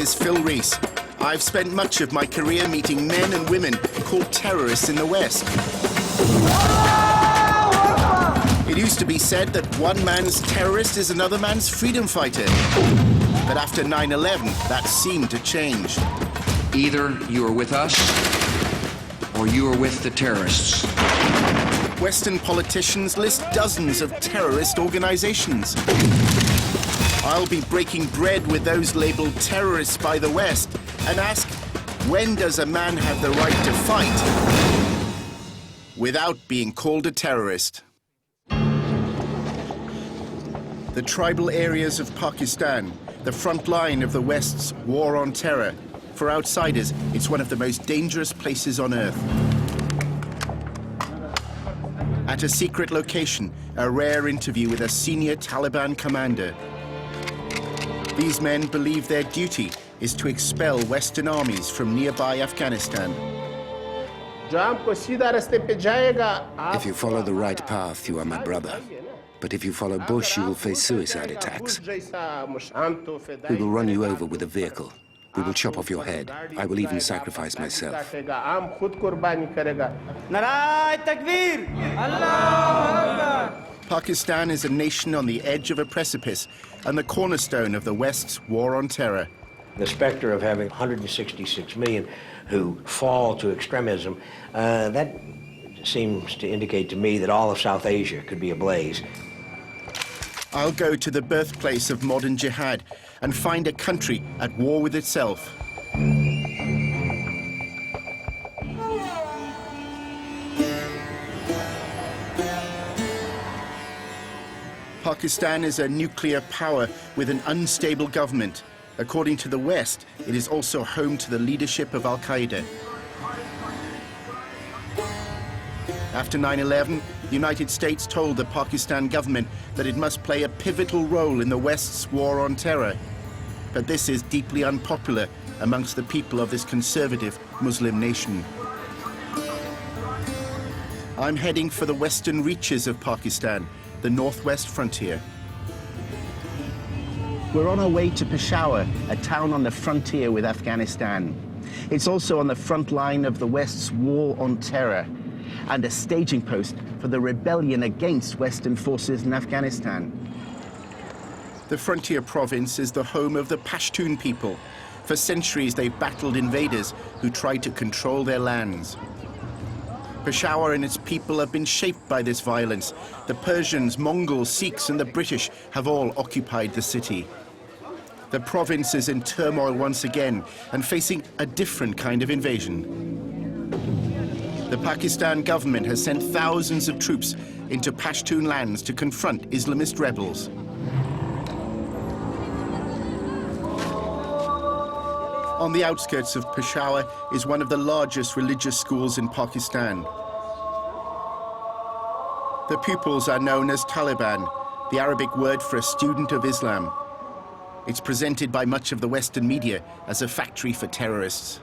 is Phil Rees. I've spent much of my career meeting men and women called terrorists in the West. It used to be said that one man's terrorist is another man's freedom fighter. But after 9/11, that seemed to change. Either you are with us, or you are with the terrorists. Western politicians list dozens of terrorist organizations. I'll be breaking bread with those labeled terrorists by the West and ask, when does a man have the right to fight without being called a terrorist? The tribal areas of Pakistan, the front line of the West's war on terror. For outsiders, it's one of the most dangerous places on earth. At a secret location, a rare interview with a senior Taliban commander. These men believe their duty is to expel Western armies from nearby Afghanistan. If you follow the right path, you are my brother. But if you follow Bush, you will face suicide attacks. We will run you over with a vehicle. We will chop off your head. I will even sacrifice myself. Pakistan is a nation on the edge of a precipice and the cornerstone of the West's war on terror. The spectre of having 166 million who fall to extremism, that seems to indicate to me that all of South Asia could be ablaze. I'll go to the birthplace of modern jihad and find a country at war with itself. Pakistan is a nuclear power with an unstable government. According to the West, it is also home to the leadership of Al-Qaeda. After 9/11, the United States told the Pakistan government that it must play a pivotal role in the West's war on terror. But this is deeply unpopular amongst the people of this conservative Muslim nation. I'm heading for the western reaches of Pakistan, the northwest frontier. We're on our way to Peshawar, a town on the frontier with Afghanistan. It's also on the front line of the West's war on terror and a staging post for the rebellion against Western forces in Afghanistan. The frontier province is the home of the Pashtun people. For centuries, they battled invaders who tried to control their lands. Peshawar and its people have been shaped by this violence. The Persians, Mongols, Sikhs, and the British have all occupied the city. The province is in turmoil once again and facing a different kind of invasion. The Pakistan government has sent thousands of troops into Pashtun lands to confront Islamist rebels. On the outskirts of Peshawar is one of the largest religious schools in Pakistan. The pupils are known as Taliban, the Arabic word for a student of Islam. It's presented by much of the Western media as a factory for terrorists.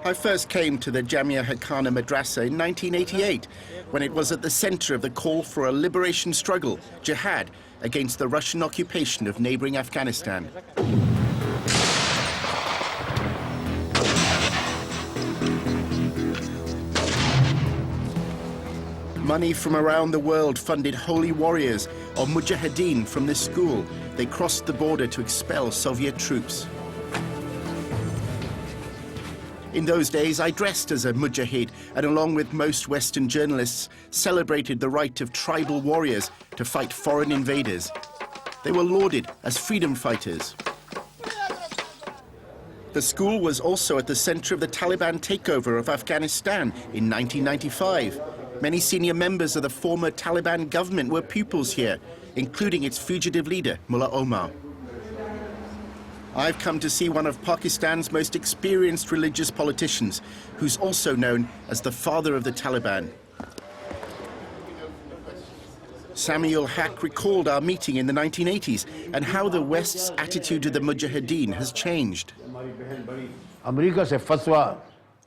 I first came to the Jamia Hakana Madrasa in 1988, when it was at the center of the call for a liberation struggle, Jihad, against the Russian occupation of neighboring Afghanistan. Money from around the world funded holy warriors, or mujahideen, from this school. They crossed the border to expel Soviet troops. In those days, I dressed as a mujahid and, along with most Western journalists, celebrated the right of tribal warriors to fight foreign invaders. They were lauded as freedom fighters. The school was also at the center of the Taliban takeover of Afghanistan in 1995. Many senior members of the former Taliban government were pupils here, including its fugitive leader, Mullah Omar. I've come to see one of Pakistan's most experienced religious politicians, who's also known as the father of the Taliban. Sami-ul Haq recalled our meeting in the 1980s and how the West's attitude to the Mujahideen has changed.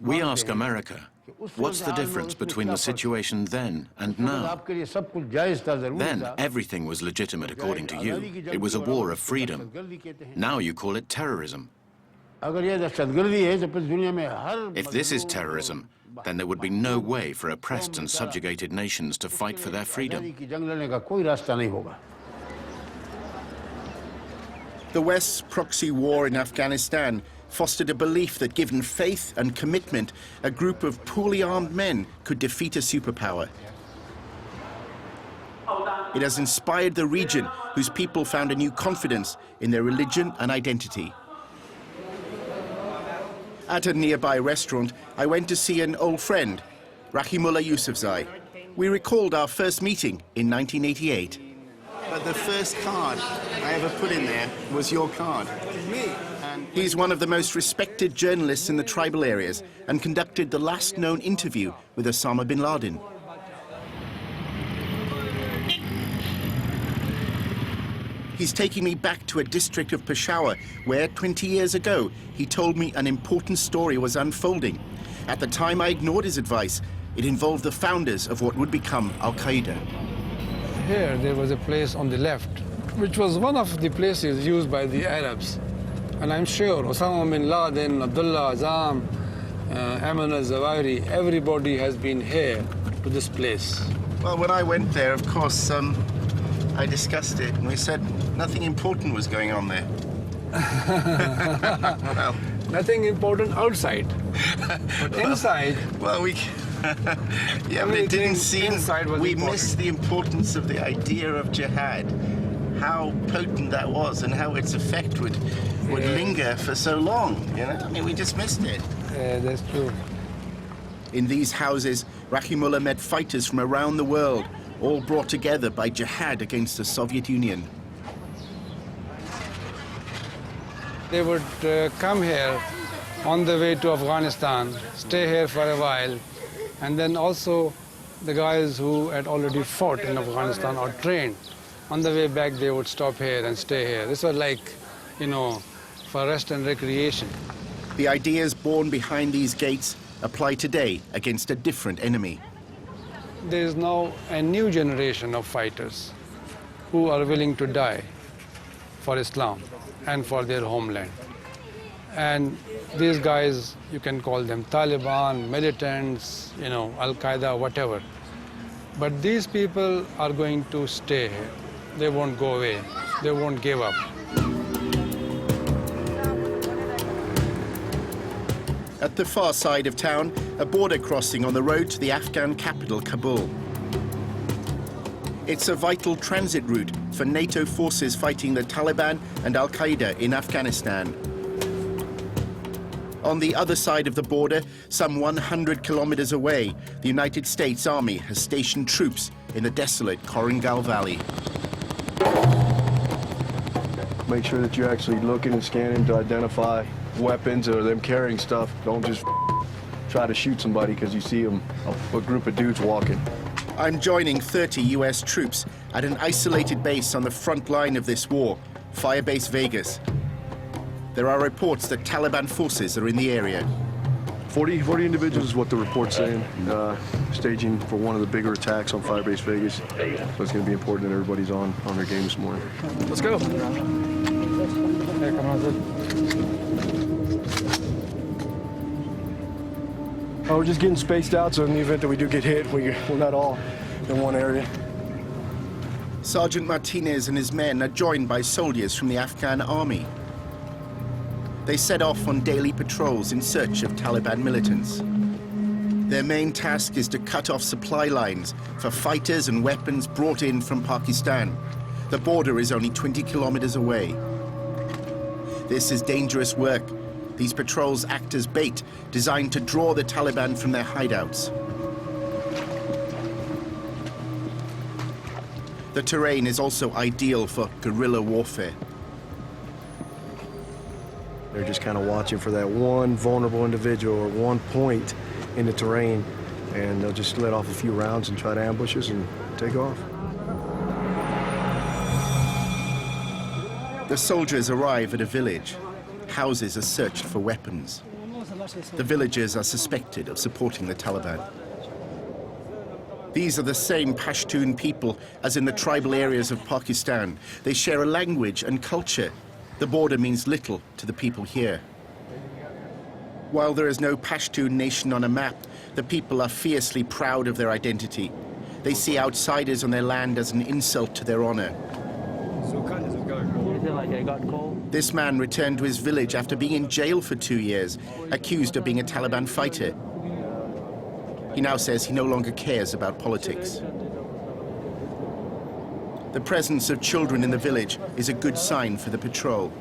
We ask America, what's the difference between the situation then and now? Then everything was legitimate according to you. It was a war of freedom. Now you call it terrorism. If this is terrorism, then there would be no way for oppressed and subjugated nations to fight for their freedom. The West's proxy war in Afghanistan fostered a belief that given faith and commitment, a group of poorly armed men could defeat a superpower. It has inspired the region, whose people found a new confidence in their religion and identity. At a nearby restaurant, I went to see an old friend, Rahimullah Yousafzai. We recalled our first meeting in 1988. But the first card I ever put in there was your card. He's one of the most respected journalists in the tribal areas and conducted the last known interview with Osama bin Laden. He's taking me back to a district of Peshawar where 20 years ago he told me an important story was unfolding. At the time I ignored his advice. It involved the founders of what would become Al-Qaeda. Here there was a place on the left, which was one of the places used by the Arabs. And I'm sure Osama bin Laden, Abdullah Azam, Ayman al-Zawahiri, everybody has been here to this place. Well, when I went there, of course, I discussed it, and we said nothing important was going on there. Well, nothing important outside, but inside. Well, yeah, but it didn't seem. We missed the importance of the idea of jihad, how potent that was, and how its effect would linger for so long. You know, I mean, we just missed it. Yeah, that's true. In these houses, Rahimullah met fighters from around the world, all brought together by jihad against the Soviet Union. They would come here on the way to Afghanistan, stay here for a while, and then also the guys who had already fought in Afghanistan or trained, on the way back they would stop here and stay here. This was like, you know, for rest and recreation. The ideas born behind these gates apply today against a different enemy. There is now a new generation of fighters who are willing to die for Islam and for their homeland. And these guys, you can call them Taliban, militants, you know, Al-Qaeda, whatever. But these people are going to stay here. They won't go away. They won't give up. At the far side of town, a border crossing on the road to the Afghan capital, Kabul. It's a vital transit route for NATO forces fighting the Taliban and Al-Qaeda in Afghanistan. On the other side of the border, some 100 kilometers away, the United States Army has stationed troops in the desolate Korangal Valley. Make sure that you're actually looking and scanning to identify weapons or them carrying stuff. Don't just try to shoot somebody because you see them, a group of dudes walking. I'm joining 30 US troops at an isolated base on the front line of this war, Firebase Vegas. There are reports that Taliban forces are in the area. 40 individuals is what the report's saying, staging for one of the bigger attacks on Firebase Vegas. So it's going to be important that everybody's on their game this morning. Let's go. Oh, we're just getting spaced out, so in the event that we do get hit, we're not all in one area. Sergeant Martinez and his men are joined by soldiers from the Afghan army. They set off on daily patrols in search of Taliban militants. Their main task is to cut off supply lines for fighters and weapons brought in from Pakistan. The border is only 20 kilometers away. This is dangerous work. These patrols act as bait, designed to draw the Taliban from their hideouts. The terrain is also ideal for guerrilla warfare. They're just kind of watching for that one vulnerable individual or one point in the terrain, and they'll just let off a few rounds and try to ambush us and take off. The soldiers arrive at a village. Houses are searched for weapons. The villagers are suspected of supporting the Taliban. These are the same Pashtun people as in the tribal areas of Pakistan. They share a language and culture. The border means little to the people here. While there is no Pashtun nation on a map, the people are fiercely proud of their identity. They see outsiders on their land as an insult to their honor. This man returned to his village after being in jail for 2 years, accused of being a Taliban fighter. He now says he no longer cares about politics. The presence of children in the village is a good sign for the patrol.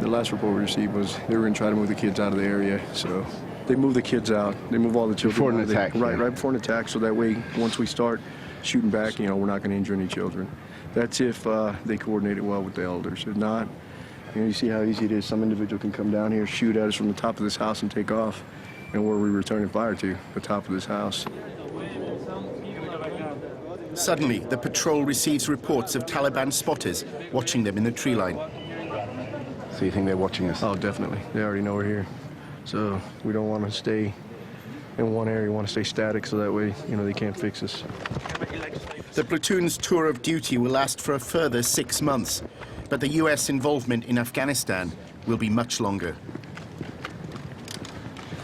The last report we received was they were going to try to move the kids out of the area, so they move the kids out. They move all the children before an attack. Right before an attack, so that way, once we start shooting back, we're not going to injure any children. That's if they coordinate it well with the elders. If not, you see how easy it is. Some individual can come down here, shoot at us from the top of this house and take off. And where are we returning fire to? The top of this house. Suddenly, the patrol receives reports of Taliban spotters watching them in the tree line. So you think they're watching us? Oh, definitely. They already know we're here. So we don't want to stay in one area. We want to stay static so that way, they can't fix us. The platoon's tour of duty will last for a further 6 months, but the US involvement in Afghanistan will be much longer.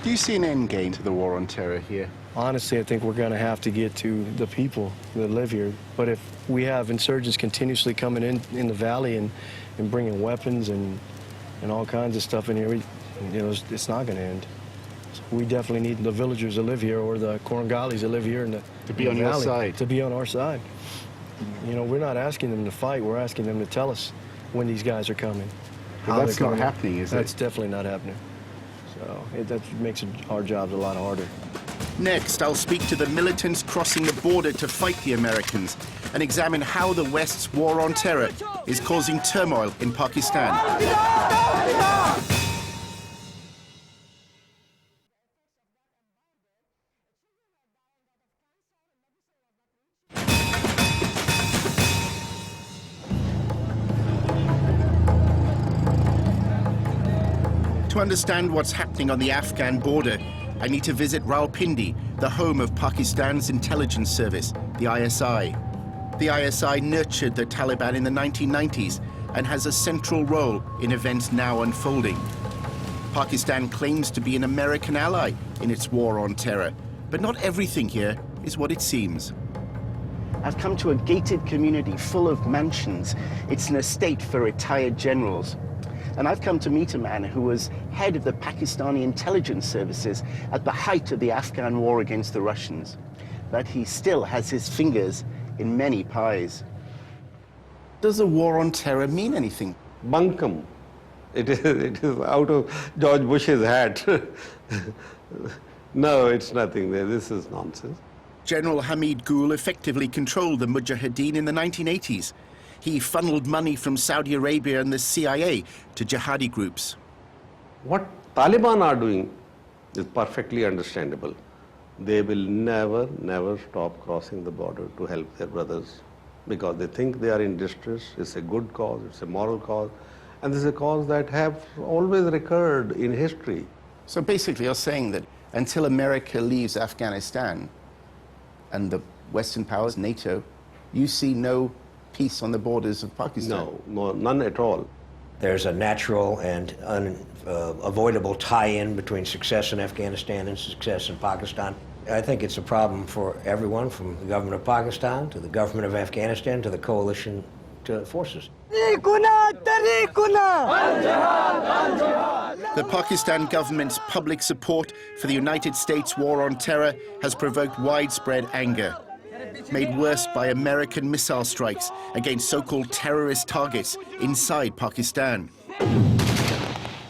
Do you see an end game to the war on terror here? Honestly, I think we're going to have to get to the people that live here. But if we have insurgents continuously coming in the valley and bringing weapons and all kinds of stuff in here, it's not going to end. So we definitely need the villagers that live here or the Korangalis that live here to be on your side. To be on our side. We're not asking them to fight. We're asking them to tell us when these guys are coming. But that's not happening, is it? That's definitely not happening. So that makes our jobs a lot harder. Next, I'll speak to the militants crossing the border to fight the Americans and examine how the West's war on terror is causing turmoil in Pakistan. To understand what's happening on the Afghan border, I need to visit Rawalpindi, the home of Pakistan's intelligence service, the ISI. The ISI nurtured the Taliban in the 1990s and has a central role in events now unfolding. Pakistan claims to be an American ally in its war on terror, but not everything here is what it seems. I've come to a gated community full of mansions. It's an estate for retired generals. And I've come to meet a man who was head of the Pakistani intelligence services at the height of the Afghan war against the Russians. But he still has his fingers in many pies. Does the war on terror mean anything? Bunkum. It is out of George Bush's hat. No, it's nothing there. This is nonsense. General Hamid Gul effectively controlled the Mujahideen in the 1980s. He funneled money from Saudi Arabia and the CIA to jihadi groups. What Taliban are doing is perfectly understandable. They will never stop crossing the border to help their brothers because they think they are in distress. It's a good cause, it's a moral cause, and this is a cause that have always recurred in history. So basically you're saying that until America leaves Afghanistan and the Western powers, NATO, you see no peace on the borders of Pakistan? No, none at all. There's a natural and unavoidable tie-in between success in Afghanistan and success in Pakistan. I think it's a problem for everyone, from the government of Pakistan to the government of Afghanistan to the coalition forces. The Pakistan government's public support for the United States war on terror has provoked widespread anger, made worse by American missile strikes against so-called terrorist targets inside Pakistan.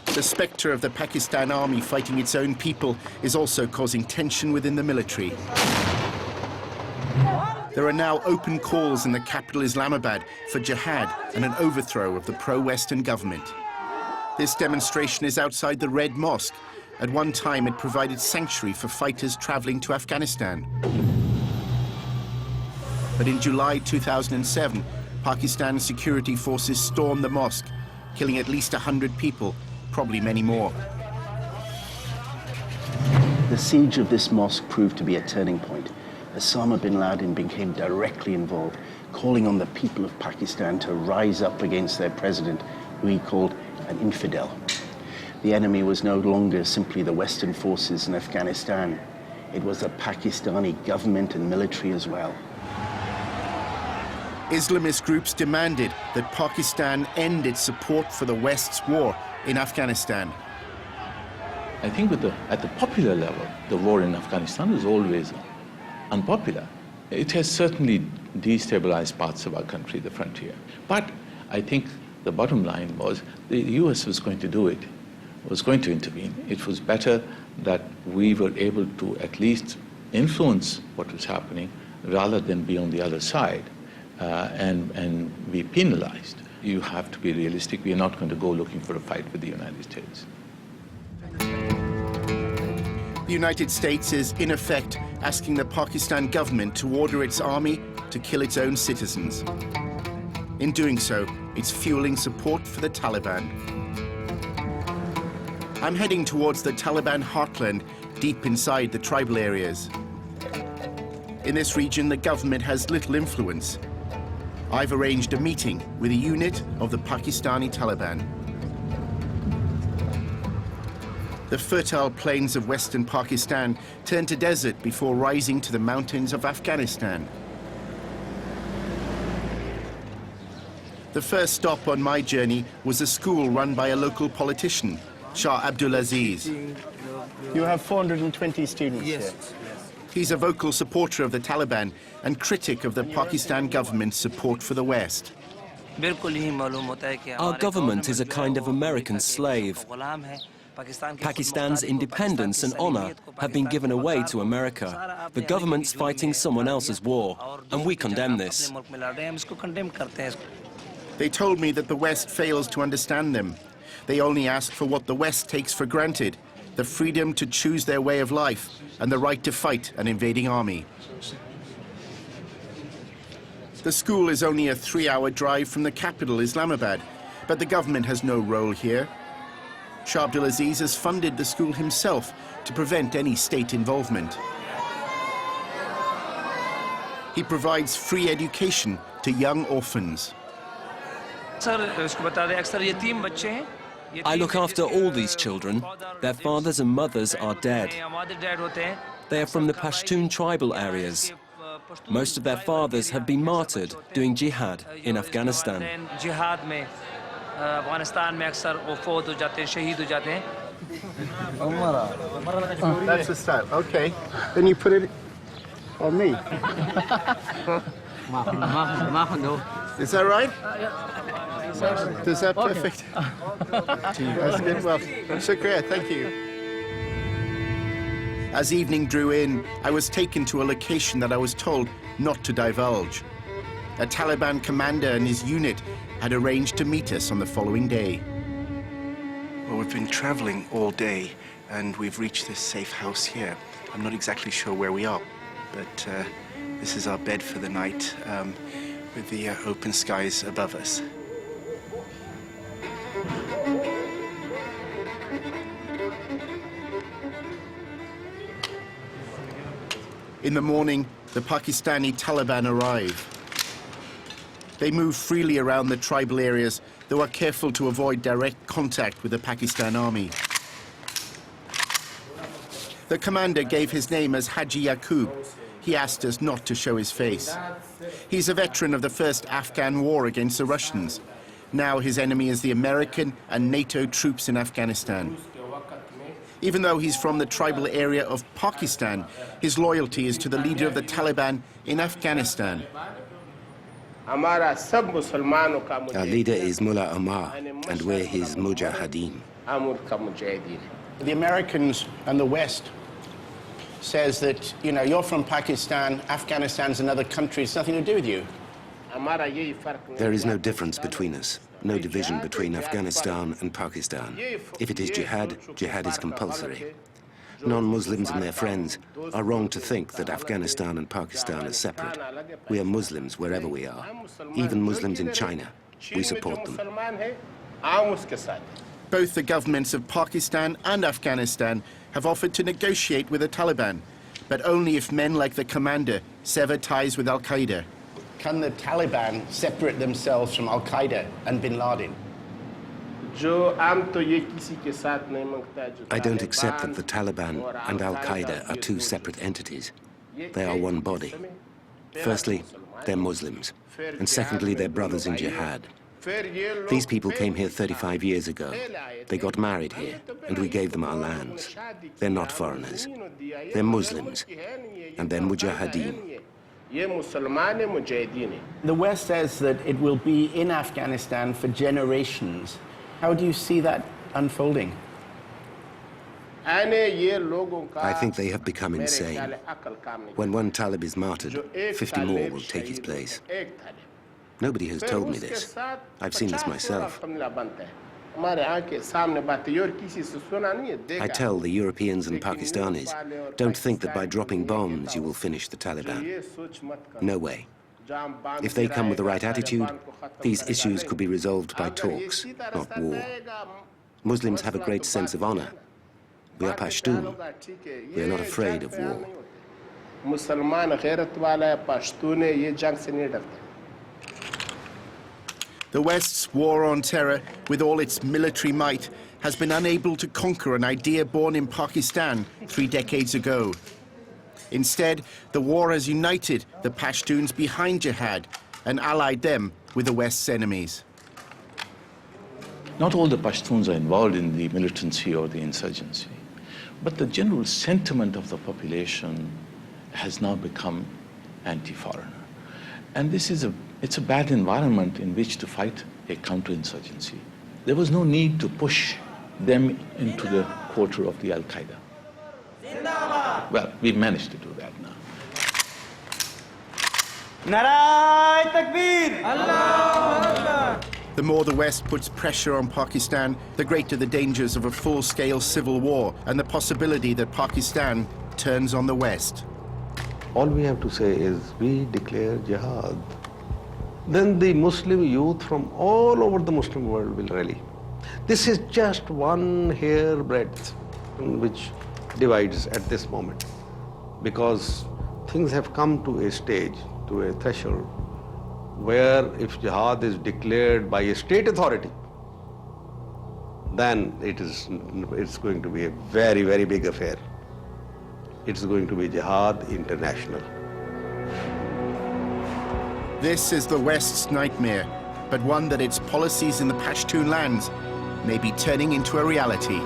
The spectre of the Pakistan army fighting its own people is also causing tension within the military. There are now open calls in the capital Islamabad for jihad and an overthrow of the pro-Western government. This demonstration is outside the Red Mosque. At one time, it provided sanctuary for fighters traveling to Afghanistan. But in July 2007, Pakistan's security forces stormed the mosque, killing at least 100 people, probably many more. The siege of this mosque proved to be a turning point. Osama bin Laden became directly involved, calling on the people of Pakistan to rise up against their president, who he called an infidel. The enemy was no longer simply the Western forces in Afghanistan. It was the Pakistani government and military as well. Islamist groups demanded that Pakistan end its support for the West's war in Afghanistan. I think at the popular level, the war in Afghanistan was always unpopular. It has certainly destabilized parts of our country, the frontier. But I think the bottom line was the US was going to do it, was going to intervene. It was better that we were able to at least influence what was happening rather than be on the other side and be penalized. You have to be realistic. We are not going to go looking for a fight with the United States. The United States is, in effect, asking the Pakistan government to order its army to kill its own citizens. In doing so, it's fueling support for the Taliban. I'm heading towards the Taliban heartland, deep inside the tribal areas. In this region, the government has little influence. I've arranged a meeting with a unit of the Pakistani Taliban. The fertile plains of western Pakistan turn to desert before rising to the mountains of Afghanistan. The first stop on my journey was a school run by a local politician, Shah Abdulaziz. You have 420 students here. He's a vocal supporter of the Taliban and critic of the Pakistan government's support for the West. Our government is a kind of American slave. Pakistan's independence and honor have been given away to America. The government's fighting someone else's war, and we condemn this. They told me that the West fails to understand them. They only ask for what the West takes for granted, the freedom to choose their way of life and the right to fight an invading army. The school is only a 3-hour drive from the capital, Islamabad, but the government has no role here. Shah Abdulaziz has funded the school himself to prevent any state involvement. He provides free education to young orphans. I look after all these children. Their fathers and mothers are dead. They are from the Pashtun tribal areas. Most of their fathers have been martyred doing jihad in Afghanistan. That's the style. Okay. Then you put it on me. Is that right? Is that perfect? That's good. Well, shukriya. Thank you. As evening drew in, I was taken to a location that I was told not to divulge. A Taliban commander and his unit had arranged to meet us on the following day. Well, we've been traveling all day, and we've reached this safe house here. I'm not exactly sure where we are, but this is our bed for the night, with the open skies above us. In the morning, the Pakistani Taliban arrive. They move freely around the tribal areas, though are careful to avoid direct contact with the Pakistan army. The commander gave his name as Haji Yaqub. He asked us not to show his face. He's a veteran of the first Afghan war against the Russians. Now his enemy is the American and NATO troops in Afghanistan. Even though he's from the tribal area of Pakistan, his loyalty is to the leader of the Taliban in Afghanistan. Our leader is Mullah Omar, and we're his mujahideen. The Americans and the West says that, you know, you're from Pakistan, Afghanistan's another country, it's nothing to do with you. There is no difference between us, no division between Afghanistan and Pakistan. If it is jihad, jihad is compulsory. Non-Muslims and their friends are wrong to think that Afghanistan and Pakistan are separate. We are Muslims wherever we are, even Muslims in China. We support them. Both the governments of Pakistan and Afghanistan have offered to negotiate with the Taliban, but only if men like the commander sever ties with Al-Qaeda. Can the Taliban separate themselves from Al-Qaeda and bin Laden? I don't accept that the Taliban and Al-Qaeda are two separate entities. They are one body. Firstly, they're Muslims, and secondly, they're brothers in Jihad. These people came here 35 years ago. They got married here, and we gave them our lands. They're not foreigners. They're Muslims, and they're mujahideen. The West says that it will be in Afghanistan for generations. How do you see that unfolding? I think they have become insane. When one Talib is martyred, 50 more will take his place. Nobody has told me this. I've seen this myself. I tell the Europeans and Pakistanis, don't think that by dropping bombs you will finish the Taliban. No way. If they come with the right attitude, these issues could be resolved by talks, not war. Muslims have a great sense of honor. We are Pashtun. We are not afraid of war. The West's war on terror, with all its military might, has been unable to conquer an idea born in Pakistan 3 decades ago. Instead, the war has united the Pashtuns behind Jihad and allied them with the West's enemies. Not all the Pashtuns are involved in the militancy or the insurgency, but the general sentiment of the population has now become anti-foreigner. And it's a bad environment in which to fight a counterinsurgency. There was no need to push them into the quarter of the Al-Qaeda. Well, we've managed to do that now. The more the West puts pressure on Pakistan, the greater the dangers of a full-scale civil war and the possibility that Pakistan turns on the West. All we have to say is we declare jihad. Then the Muslim youth from all over the Muslim world will rally. This is just one hair breadth which divides at this moment, because things have come to a stage, to a threshold, where if jihad is declared by a state authority, then it's going to be a very, very big affair. It's going to be Jihad International. This is the West's nightmare, but one that its policies in the Pashtun lands may be turning into a reality.